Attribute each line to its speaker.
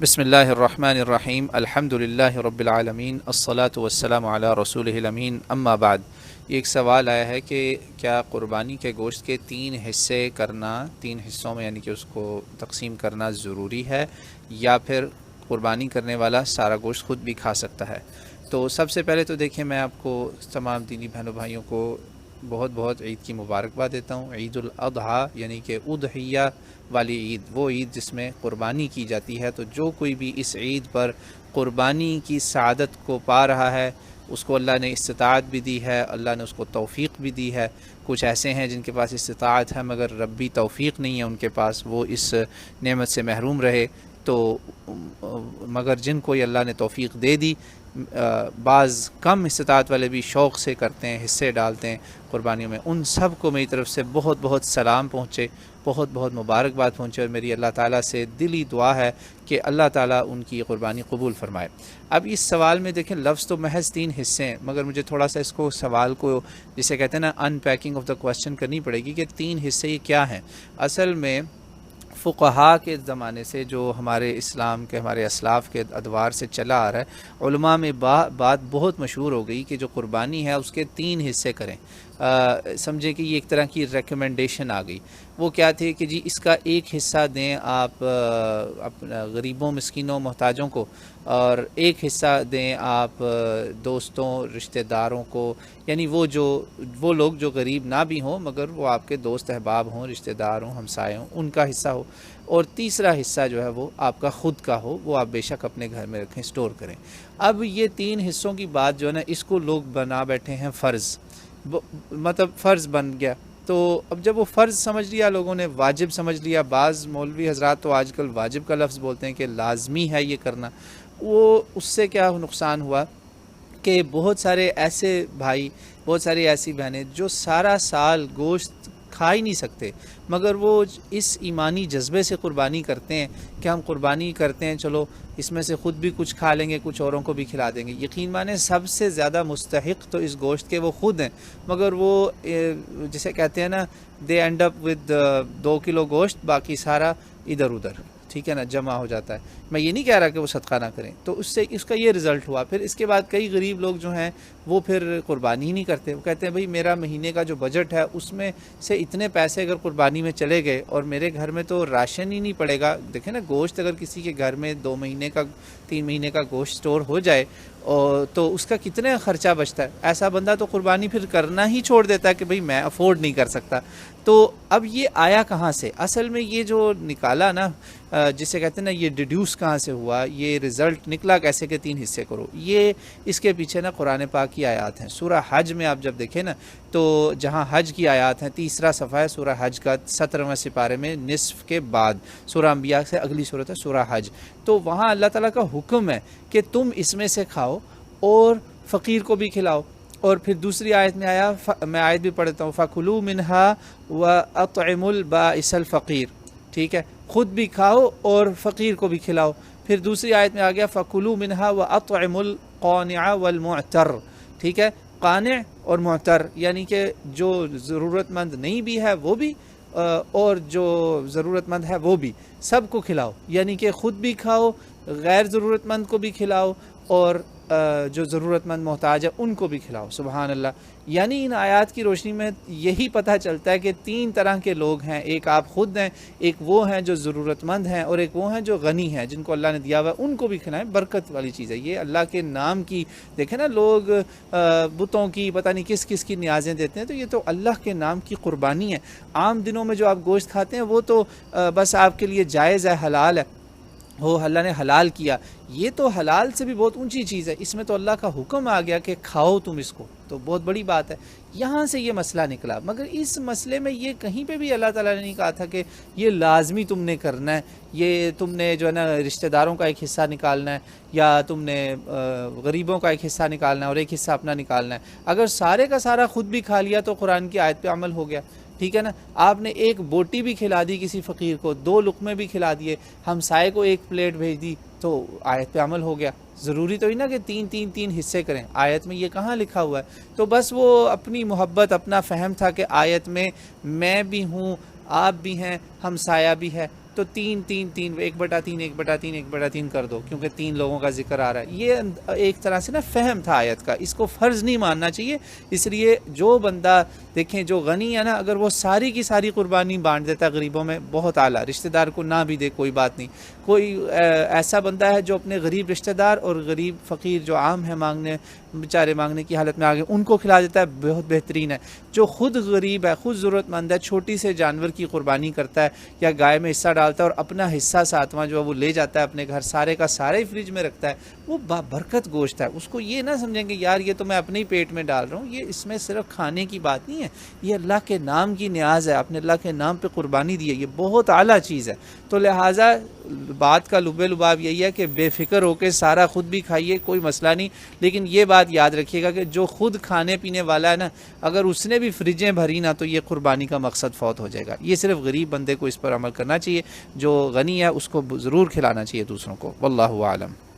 Speaker 1: بسم اللہ الرحمن الرحیم الحمد للہ رب العالمین الصلاۃ والسلام علی رسولہ الامین اما بعد۔ یہ ایک سوال آیا ہے کہ کیا قربانی کے گوشت کے 3 حصے کرنا، 3 حصوں میں یعنی کہ اس کو تقسیم کرنا ضروری ہے، یا پھر قربانی کرنے والا سارا گوشت خود بھی کھا سکتا ہے؟ تو سب سے پہلے تو دیکھیں، میں آپ کو تمام دینی بہنوں بھائیوں کو بہت بہت عید کی مبارکباد دیتا ہوں۔ عید الاضحیٰ یعنی کہ اضحیہ والی عید، وہ عید جس میں قربانی کی جاتی ہے، تو جو کوئی بھی اس عید پر قربانی کی سعادت کو پا رہا ہے، اس کو اللہ نے استطاعت بھی دی ہے، اللہ نے اس کو توفیق بھی دی ہے۔ کچھ ایسے ہیں جن کے پاس استطاعت ہے مگر ربی توفیق نہیں ہے ان کے پاس، وہ اس نعمت سے محروم رہے، تو مگر جن کو اللہ نے توفیق دے دی، بعض کم استطاعت والے بھی شوق سے کرتے ہیں، حصے ڈالتے ہیں قربانیوں میں، ان سب کو میری طرف سے بہت بہت سلام پہنچے، بہت بہت مبارکباد پہنچے، اور میری اللہ تعالیٰ سے دلی دعا ہے کہ اللہ تعالیٰ ان کی قربانی قبول فرمائے۔ اب اس سوال میں دیکھیں، لفظ تو محض 3 حصے ہیں، مگر مجھے تھوڑا سا اس کو سوال کو جسے کہتے ہیں نا ان پیکنگ آف دا کوسچن کرنی پڑے گی کہ 3 حصے یہ کیا ہیں۔ اصل میں فقہا کے زمانے سے جو ہمارے اسلام کے، ہمارے اسلاف کے ادوار سے چلا آ رہا ہے، علماء میں بات بہت مشہور ہو گئی کہ جو قربانی ہے اس کے 3 حصے کریں۔ سمجھیں کہ یہ ایک طرح کی ریکمنڈیشن آ گئی۔ وہ کیا تھی کہ جی اس کا 1 حصہ دیں آپ اپنا غریبوں، مسکینوں، محتاجوں کو، اور 1 حصہ دیں آپ دوستوں، رشتہ داروں کو، یعنی وہ لوگ جو غریب نہ بھی ہوں مگر وہ آپ کے دوست احباب ہوں، رشتہ دار ہوں، ہمسائے ہوں، ان کا حصہ ہو، اور تیسرا حصہ جو ہے وہ آپ کا خود کا ہو، وہ آپ بے شک اپنے گھر میں رکھیں، سٹور کریں۔ اب یہ 3 حصوں کی بات جو ہے نا، اس کو لوگ بنا بیٹھے ہیں فرض، مطلب فرض بن گیا۔ تو اب جب وہ فرض سمجھ لیا لوگوں نے، واجب سمجھ لیا، بعض مولوی حضرات تو آج کل واجب کا لفظ بولتے ہیں کہ لازمی ہے یہ کرنا، وہ اس سے کیا نقصان ہوا کہ بہت سارے ایسے بھائی، بہت ساری ایسی بہنیں جو سارا سال گوشت کھا ہی نہیں سکتے، مگر وہ اس ایمانی جذبے سے قربانی کرتے ہیں کہ ہم قربانی کرتے ہیں، چلو اس میں سے خود بھی کچھ کھا لیں گے، کچھ اوروں کو بھی کھلا دیں گے۔ یقین مانیں سب سے زیادہ مستحق تو اس گوشت کے وہ خود ہیں، مگر وہ جسے کہتے ہیں نا دے اینڈ اپ ود 2 کلو گوشت، باقی سارا ادھر ادھر، ٹھیک ہے نا، جمع ہو جاتا ہے۔ میں یہ نہیں کہہ رہا کہ وہ صدقہ نہ کریں، تو اس کا یہ رزلٹ ہوا۔ پھر اس کے بعد کئی غریب لوگ جو ہیں وہ پھر قربانی ہی نہیں کرتے، وہ کہتے ہیں بھئی میرا مہینے کا جو بجٹ ہے اس میں سے اتنے پیسے اگر قربانی میں چلے گئے اور میرے گھر میں تو راشن ہی نہیں پڑے گا۔ دیکھیں نا، گوشت اگر کسی کے گھر میں 2 مہینے کا، 3 مہینے کا گوشت سٹور ہو جائے تو اس کا کتنے خرچہ بچتا ہے۔ ایسا بندہ تو قربانی پھر کرنا ہی چھوڑ دیتا ہے کہ بھئی میں افورڈ نہیں کر سکتا۔ تو اب یہ آیا کہاں سے؟ اصل میں یہ جو نکالا نا، جسے کہتے ہیں نا، یہ ڈیڈیوس کہاں سے ہوا، یہ رزلٹ نکلا کیسے کہ 3 حصے کرو، یہ اس کے پیچھے نا قرآن پاک کی آیات ہیں۔ سورہ حج میں آپ جب دیکھیں نا، تو جہاں حج کی آیات ہیں، 3 صفحہ ہے سورہ حج کا، 17ویں سپارے میں نصف کے بعد، سورہ انبیاء سے اگلی سورت ہے سورہ حج، تو وہاں اللہ تعالیٰ کا حکم ہے کہ تم اس میں سے کھاؤ اور فقیر کو بھی کھلاؤ۔ اور پھر دوسری آیت میں آیا، میں آیت بھی پڑھتا ہوں، فَكُلُوا مِنْهَا وَأَطْعِمُوا الْبَائِسَ الْفَقِيرَ، ٹھیک ہے، خود بھی کھاؤ اور فقیر کو بھی کھلاؤ۔ پھر دوسری آیت میں آ گیا فَكُلُوا مِنْهَا وَأَطْعِمُوا الْقَانِعَ وَالْمُعْتَرَّ، ٹھیک ہے، قانع اور معتر، یعنی کہ جو ضرورت مند نہیں بھی ہے وہ بھی، اور جو ضرورت مند ہے وہ بھی، سب کو کھلاؤ، یعنی کہ خود بھی کھاؤ، غیر ضرورت مند کو بھی کھلاؤ، اور جو ضرورت مند محتاج ہے ان کو بھی کھلاؤ۔ سبحان اللہ! یعنی ان آیات کی روشنی میں یہی پتہ چلتا ہے کہ 3 طرح کے لوگ ہیں، ایک آپ خود ہیں، ایک وہ ہیں جو ضرورت مند ہیں، اور ایک وہ ہیں جو غنی ہیں، جن کو اللہ نے دیا ہوا ہے، ان کو بھی کھلائیں۔ برکت والی چیز ہے یہ، اللہ کے نام کی، دیکھیں نا لوگ بتوں کی پتہ نہیں کس کس کی نیازیں دیتے ہیں، تو یہ تو اللہ کے نام کی قربانی ہے۔ عام دنوں میں جو آپ گوشت کھاتے ہیں وہ تو بس آپ کے لیے جائز ہے، حلال ہے، وہ اللہ نے حلال کیا، یہ تو حلال سے بھی بہت اونچی چیز ہے، اس میں تو اللہ کا حکم آ گیا کہ کھاؤ تم اس کو، تو بہت بڑی بات ہے۔ یہاں سے یہ مسئلہ نکلا، مگر اس مسئلے میں یہ کہیں پہ بھی اللہ تعالیٰ نے نہیں کہا تھا کہ یہ لازمی تم نے کرنا ہے، یہ تم نے جو ہے نا رشتہ داروں کا ایک حصہ نکالنا ہے، یا تم نے غریبوں کا ایک حصہ نکالنا ہے اور ایک حصہ اپنا نکالنا ہے۔ اگر سارے کا سارا خود بھی کھا لیا تو قرآن کی آیت پہ عمل ہو گیا، ٹھیک ہے نا۔ آپ نے 1 بوٹی بھی کھلا دی کسی فقیر کو، 2 لقمے بھی کھلا دیے، ہمسائے کو 1 پلیٹ بھیج دی، تو آیت پہ عمل ہو گیا۔ ضروری تو ہی نا کہ 3 حصے کریں، آیت میں یہ کہاں لکھا ہوا ہے؟ تو بس وہ اپنی محبت، اپنا فہم تھا کہ آیت میں میں بھی ہوں، آپ بھی ہیں، ہمسایہ بھی ہے، تو 3 1/3 1/3 1/3 کر دو، کیونکہ 3 لوگوں کا ذکر آ رہا ہے. یہ ایک طرح سے نا فہم تھا آیت کا، اس کو فرض نہیں ماننا چاہیے. اس لیے جو بندہ دیکھیں جو غنی ہے نا، اگر وہ ساری کی ساری قربانی بانٹ دیتا ہے غریبوں میں، بہت اعلیٰ. رشتہ دار کو نہ بھی دے کوئی بات نہیں. کوئی ایسا بندہ ہے جو اپنے غریب رشتہ دار اور غریب فقیر جو عام ہے، مانگنے بیچارے مانگنے کی حالت میں آگے، ان کو کھلا دیتا ہے، بہت بہترین ہے. جو خود غریب ہے، خود ضرورت مند ہے، چھوٹی سے جانور کی قربانی کرتا ہے یا گائے میں حصہ ڈالتا ہے اور اپنا حصہ ساتواں جو ہے وہ لے جاتا ہے اپنے گھر، سارے کا سارا ہی فریج میں رکھتا ہے، وہ برکت گوشت ہے. اس کو یہ نہ سمجھیں کہ یار یہ تو میں اپنے ہی پیٹ میں ڈال رہا ہوں. یہ اس میں صرف کھانے کی بات نہیں ہے، یہ اللہ کے نام کی نیاز ہے، اپنے اللہ کے نام پہ قربانی دی ہے، یہ بہت اعلیٰ چیز ہے. تو لہٰذا بات کا لب لباب یہی ہے کہ بے فکر ہو کے سارا خود بھی کھائیے، کوئی مسئلہ نہیں. لیکن یہ بات یاد رکھیے گا کہ جو خود کھانے پینے والا ہے نا، اگر اس نے بھی فریجیں بھری نا تو یہ قربانی کا مقصد فوت ہو جائے گا. یہ صرف غریب بندے کو اس پر عمل کرنا چاہیے، جو غنی ہے اس کو ضرور کھلانا چاہیے دوسروں کو. واللہ اعلم.